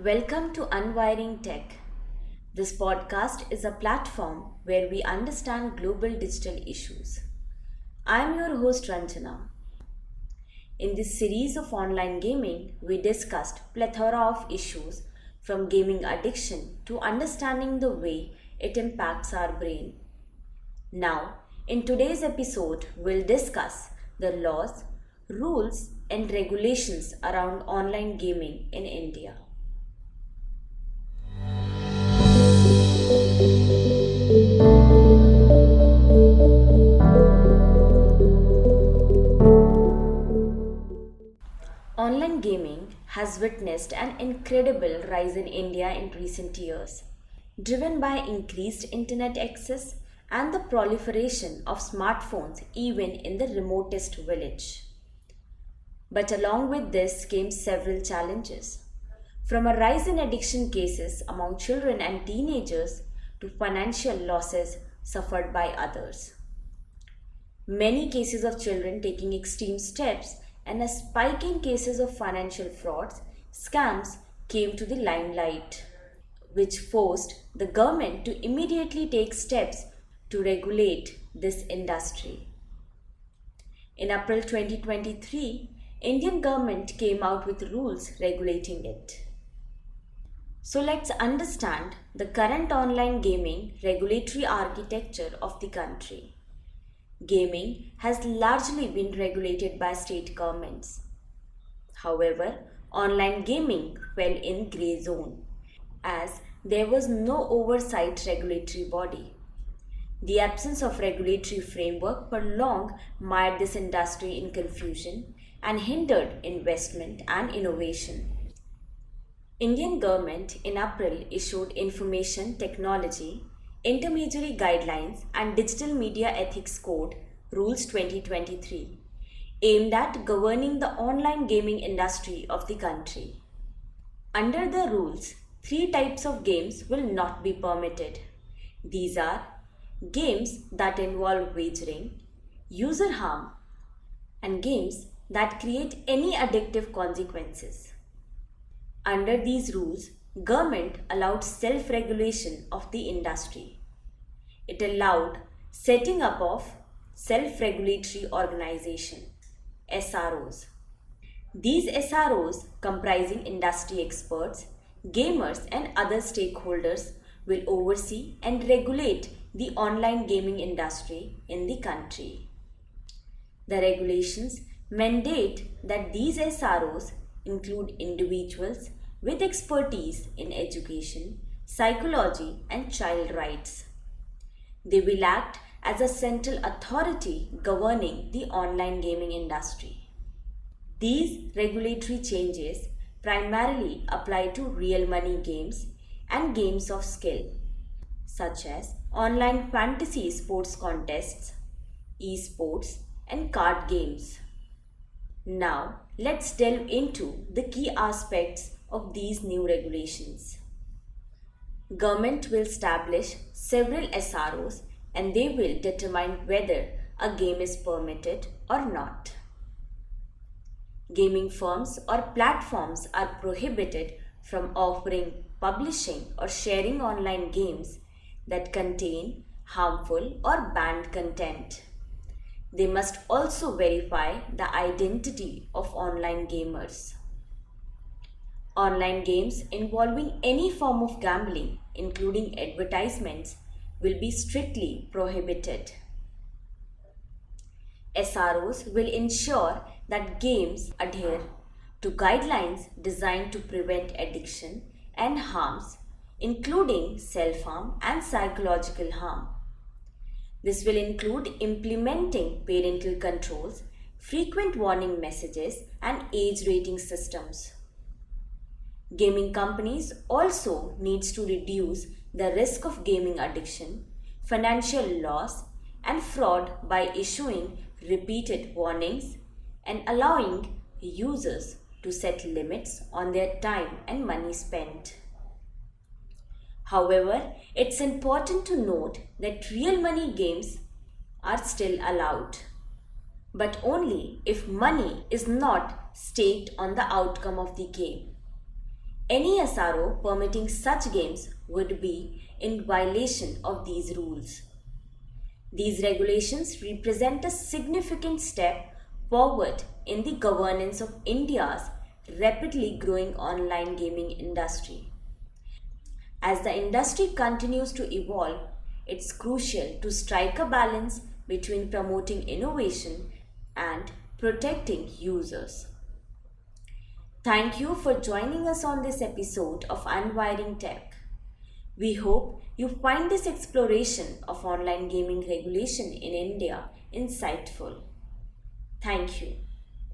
Welcome to Unwiring Tech. This podcast is a platform where we understand global digital issues. I am your host Ranjana. In this series of online gaming, we discussed plethora of issues from gaming addiction to understanding the way it impacts our brain. Now, in today's episode, we'll discuss the laws, rules, and regulations around online gaming in India. Online gaming has witnessed an incredible rise in India in recent years, driven by increased internet access and the proliferation of smartphones even in the remotest village. But along with this came several challenges, from a rise in addiction cases among children and teenagers to financial losses suffered by others. Many cases of children taking extreme steps and a spike in cases of financial frauds, scams came to the limelight, which forced the government to immediately take steps to regulate this industry. In April 2023, Indian government came out with rules regulating it. So let's understand the current online gaming regulatory architecture of the country. Gaming has largely been regulated by state governments. However, online gaming fell in grey zone as there was no oversight regulatory body. The absence of regulatory framework for long mired this industry in confusion and hindered investment and innovation. Indian government in April issued Information Technology, Intermediary Guidelines and Digital Media Ethics Code Rules 2023, aimed at governing the online gaming industry of the country. Under the rules, three types of games will not be permitted. These are games that involve wagering, user harm, and games that create any addictive consequences. Under these rules, government allowed self-regulation of the industry. It allowed setting up of self-regulatory organization, SROs. These SROs, comprising industry experts, gamers and other stakeholders, will oversee and regulate the online gaming industry in the country. The regulations mandate that these SROs include individuals with expertise in education, psychology and child rights. They will act as a central authority governing the online gaming industry. These regulatory changes primarily apply to real money games and games of skill, such as online fantasy sports contests, e-sports, and card games. Now, let's delve into the key aspects of these new regulations. Government will establish several SROs and they will determine whether a game is permitted or not. Gaming firms or platforms are prohibited from offering, publishing, or sharing online games that contain harmful or banned content. They must also verify the identity of online gamers. Online games involving any form of gambling, including advertisements, will be strictly prohibited. SROs will ensure that games adhere to guidelines designed to prevent addiction and harms, including self-harm and psychological harm. This will include implementing parental controls, frequent warning messages, and age rating systems. Gaming companies also needs to reduce the risk of gaming addiction, financial loss, and fraud by issuing repeated warnings and allowing users to set limits on their time and money spent. However, it's important to note that real money games are still allowed, but only if money is not staked on the outcome of the game. Any SRO permitting such games would be in violation of these rules. These regulations represent a significant step forward in the governance of India's rapidly growing online gaming industry. As the industry continues to evolve, it's crucial to strike a balance between promoting innovation and protecting users. Thank you for joining us on this episode of Unwiring Tech. We hope you find this exploration of online gaming regulation in India insightful. Thank you.